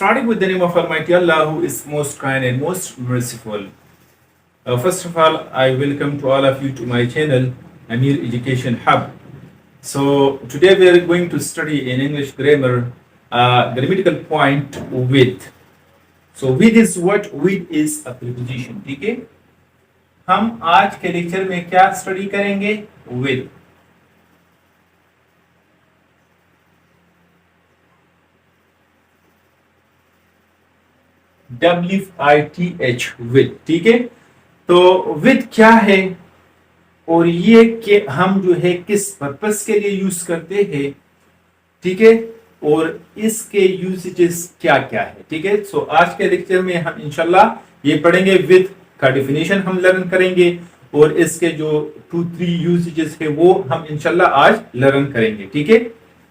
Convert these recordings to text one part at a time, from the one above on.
Starting with the name of Almighty Allah, who is most kind and most merciful. First of all, I welcome to all of you to my channel, Amir Education Hub. So today we are going to study in English grammar grammatical point with. So with is what? With is a preposition. ठीक है? हम आज के lecture में क्या study करेंगे? With. WITH with. ठीक है, तो with क्या है और ये कि हम जो है किस पर्पस के लिए यूज करते हैं, ठीक है, और इसके यूसेजेस क्या क्या है. ठीक है, सो आज के लेक्चर में हम इंशाल्लाह ये पढ़ेंगे. with का डेफिनेशन हम लर्न करेंगे और इसके जो 2-3 यूसेजेस है वो हम इंशाल्लाह आज लर्न करेंगे. ठीक है,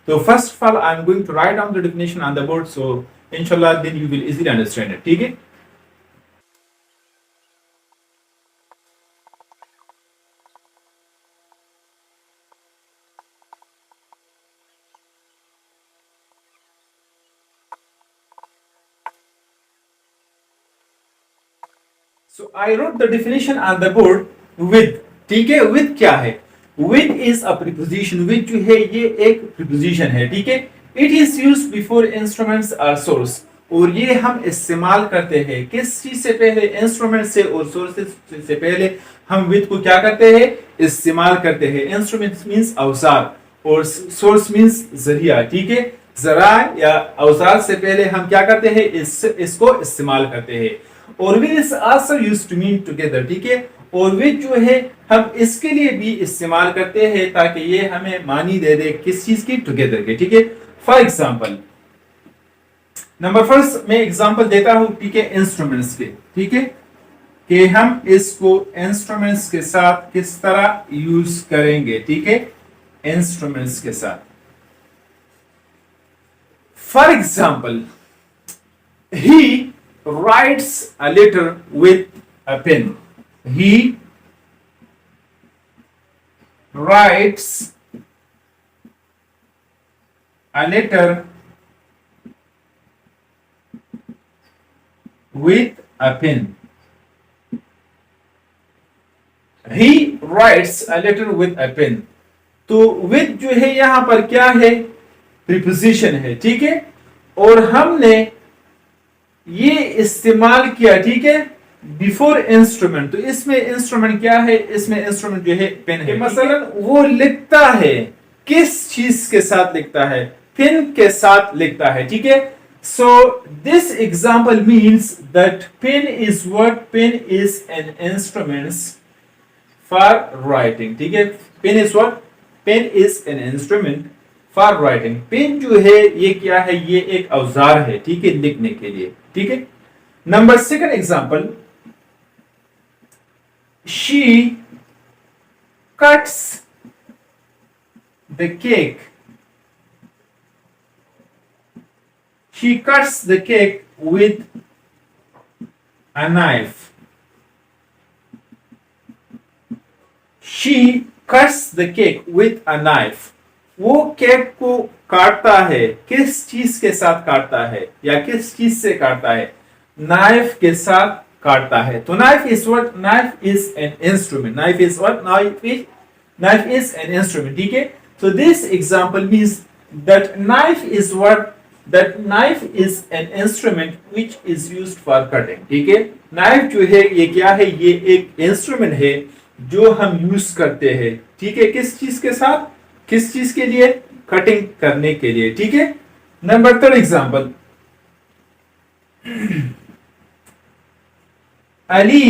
तो first of all I am going to write down the definition on the board, so inshallah then you will easily understand it. ठीक है, so I wrote the definition on the board with. ठीक है, with क्या है? with is a preposition. with जो है ये एक preposition है. ठीक है, It is used before instruments are source. और ये हम इस्तेमाल करते हैं किस चीज से पहले? इंस्ट्रूमेंट से और सोर्सेस से पहले हम with को क्या करते हैं? इस्तेमाल करते हैं. इंस्ट्रूमेंट मींस औजार और सोर्स मींस जरिया. ठीक है, जरा या औजार से पहले हम क्या करते हैं? इसको इस्तेमाल करते हैं. और with is also used to mean together. ठीक है, और with जो है हम इसके लिए भी इस्तेमाल करते हैं ताकि ये हमें मानी दे दे किस चीज की? टुगेदर के. ठीक है, फॉर एग्जाम्पल नंबर फर्स्ट मैं एग्जाम्पल देता हूं. ठीक है, इंस्ट्रूमेंट्स के. ठीक है, कि हम इसको इंस्ट्रूमेंट्स के साथ किस तरह यूज करेंगे. ठीक है, इंस्ट्रूमेंट्स के साथ. For example he writes a letter with a pen. He writes a letter with a pen. He writes a letter with a pen. तो with जो है यहां पर क्या है? प्रीपोजिशन है. ठीक है, और हमने ये इस्तेमाल किया. ठीक है, बिफोर इंस्ट्रूमेंट. तो इसमें इंस्ट्रूमेंट क्या है? इसमें इंस्ट्रूमेंट जो है पेन है. मसलन वो लिखता है किस चीज के साथ लिखता है? पेन के साथ लिखता है. ठीक है, so this example means that pen is what? Pen is an instruments for writing. ठीक है, pen is what? Pen is an instrument for writing. Pen जो है ये क्या है? ये एक औजार है. ठीक है, लिखने के लिए. ठीक है, number second example she cuts the cake. She cuts the cake with a knife. She cuts the cake with a knife. वो केक को काटता है किस चीज के साथ काटता है या किस चीज से काटता है? नाइफ के साथ काटता है. तो knife is what? Knife is an instrument. Knife is what? Knife is an instrument. ठीक है, so this example means that knife is what? That knife is an instrument which is used for cutting. ठीक है, knife जो है ये क्या है? ये एक इंस्ट्रूमेंट है जो हम यूज करते हैं. ठीक है, किस चीज के साथ? किस चीज के लिए? कटिंग करने के लिए. ठीक है, number third example Ali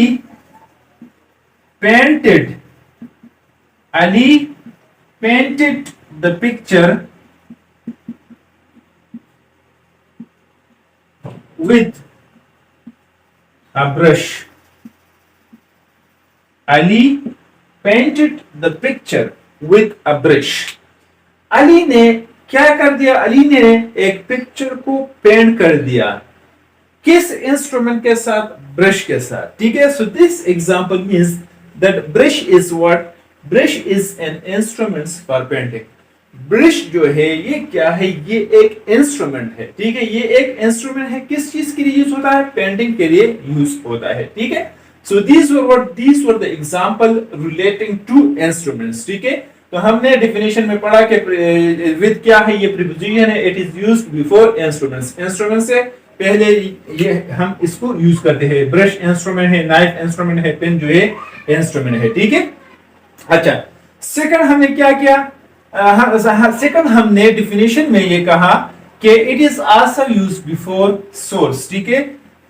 painted the picture with a brush. Ali painted the picture with a brush. Ali ने क्या कर दिया? अली ने एक पिक्चर को पेंट कर दिया किस इंस्ट्रूमेंट के साथ? ब्रश के साथ. ठीक है, so this example means that brush is what? Brush is an instrument for painting. Brush जो है ये क्या है, ये एक इंस्ट्रूमेंट है, ठीक है। ये एक इंस्ट्रूमेंट है, किस चीज के लिए यूज होता है, पेंटिंग के लिए यूज होता है, ठीक है। सो these were the example relating to instruments, ठीक है। तो हमने डेफिनेशन में पढ़ा कि विद क्या है, ये प्रीपोजिशन है, it is used before instruments, instrument से पहले ये हम इसको यूज करते हैं। ब्रश इंस्ट्रूमेंट है, नाइफ इंस्ट्रूमेंट है, पेन जो है इंस्ट्रूमेंट है, ठीक है। अच्छा, सेकंड हमने क्या किया, सेकंड हमने डिफिनेशन में ये कहा कि it is also used before source, ठीक है।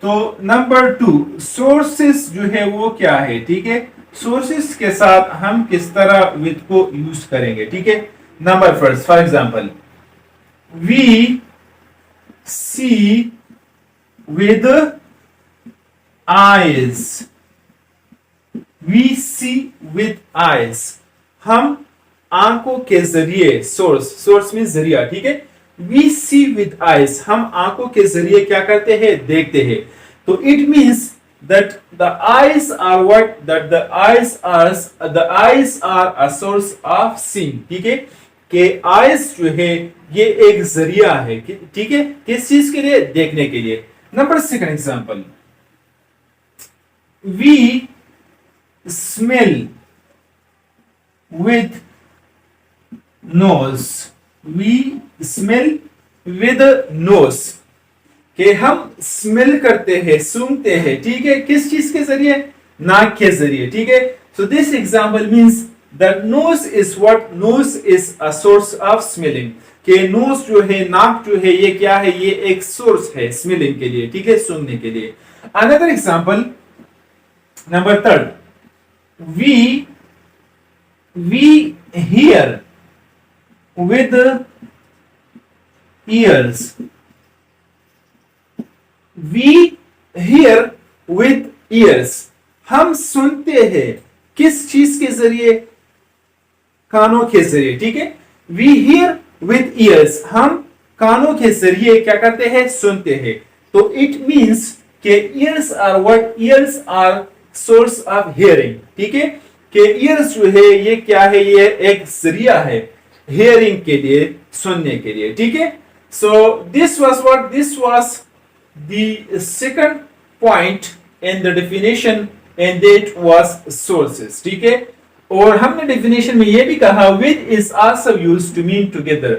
तो नंबर 2 सोर्सेस जो है वो क्या है, ठीक है। सोर्सेस के साथ हम किस तरह विद को यूज करेंगे, ठीक है। Number first, for example, we see with eyes, we see with eyes, हम आंखों के जरिए, सोर्स में जरिया, ठीक है। वी सी विद आईज, हम आंखों के जरिए क्या करते हैं, देखते हैं। तो it means that the eyes are what, that the eyes are a source of seeing, ठीक है। कि eyes जो है ये एक जरिया है, ठीक है, किस चीज के लिए, देखने के लिए। Number second example, we smell with nose, we smell with nose, कि हम स्मेल करते हैं, सूंघते हैं, ठीक है, किस चीज के जरिए, नाक के जरिए, ठीक है। So this example means that nose is what, nose is a source of smelling, कि नोज जो है, नाक जो है, ये क्या है, ये एक सोर्स है स्मेलिंग के लिए, ठीक है, सूंघने के लिए। Another example, number third, we hear with ears, We hear with ears, हम सुनते हैं किस चीज के जरिए, कानों के जरिए, ठीक है। We hear with ears, हम कानों के जरिए क्या करते हैं, सुनते हैं। तो it means कि ears are what, ears are source of hearing, ठीक है। कि ears जो है ये क्या है, ये एक जरिया है hearing के लिए, सुनने के लिए, ठीक है। So this was what, this was the second point in the definition and that was sources, ठीक है। और हमने डेफिनेशन में ये भी कहा with is also used to mean together,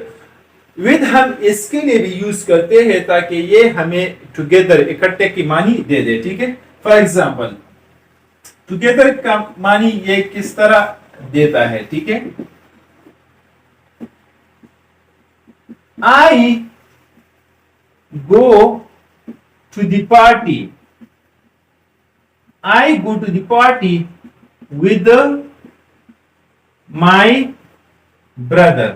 with हम इसके लिए भी यूज करते हैं ताकि ये हमें together, इकट्ठे की मानी दे दे, ठीक है। फॉर एग्जांपल, together का मानी ये किस तरह देता है, ठीक है। I go to the party, I go to the party with my brother,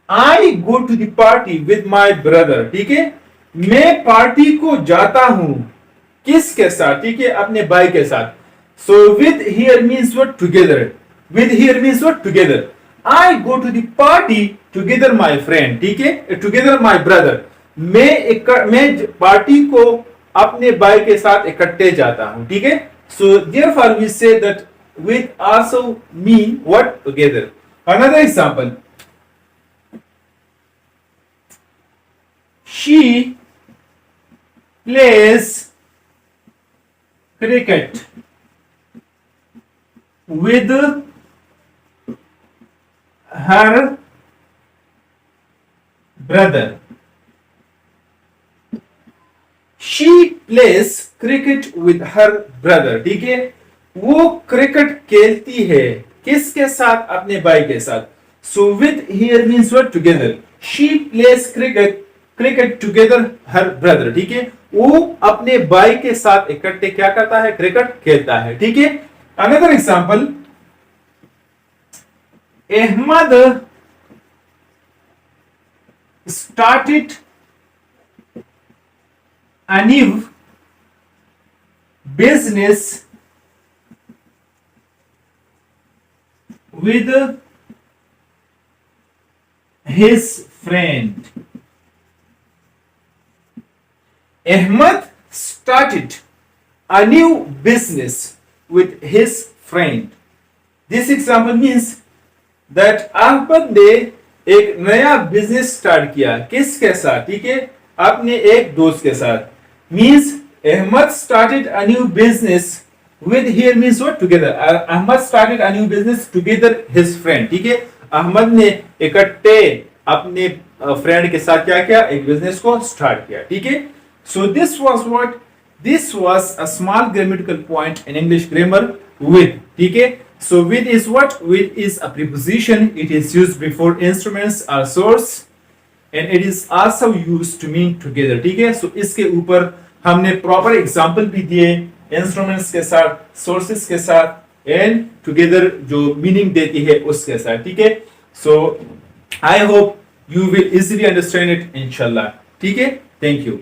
I go to the party with my brother, ठीक है। मैं पार्टी को जाता हूं किसके साथ, ठीक है, अपने भाई के साथ। So with here means what, together, with here means what, together। I go to the party together my friend, ठीक है, together my brother, मैं पार्टी को अपने भाई के साथ इकट्ठे जाता हूं, ठीक है। So therefore we say that with also mean what, together। Another example, she plays cricket with her brother, she plays cricket with her brother, ठीक है। वो क्रिकेट खेलती है किसके साथ, अपने भाई के साथ। So with here means what, together, she plays cricket together her brother, ठीक है। वो अपने भाई के साथ इकट्ठे क्या करता है, क्रिकेट खेलता है, ठीक है। Another example, Ahmad started a new business with his friend. Ahmad started a new business with his friend. This example means that Ahmed ने एक नया बिजनेस स्टार्ट किया, किसके साथ? ठीक है, अपने एक दोस्त के साथ। Means Ahmed started a new business with here means what? Together. Ahmad started a new business together his friend. ठीक है, अहमद ने इकट्ठे अपने फ्रेंड के साथ क्या किया? एक बिजनेस को स्टार्ट किया। ठीक है, so this was what? This was a small grammatical point in English grammar with. ठीक है, so with is what? With is a preposition. It is used before instruments or source and it is also used to mean together. ठीक है, so इसके ऊपर हमने proper example भी दिए instruments के साथ, सोर्सेस के साथ एंड टुगेदर जो मीनिंग देती है उसके साथ। ठीक है, so I hope you will easily understand it इंशाल्लाह। ठीक है, थैंक यू।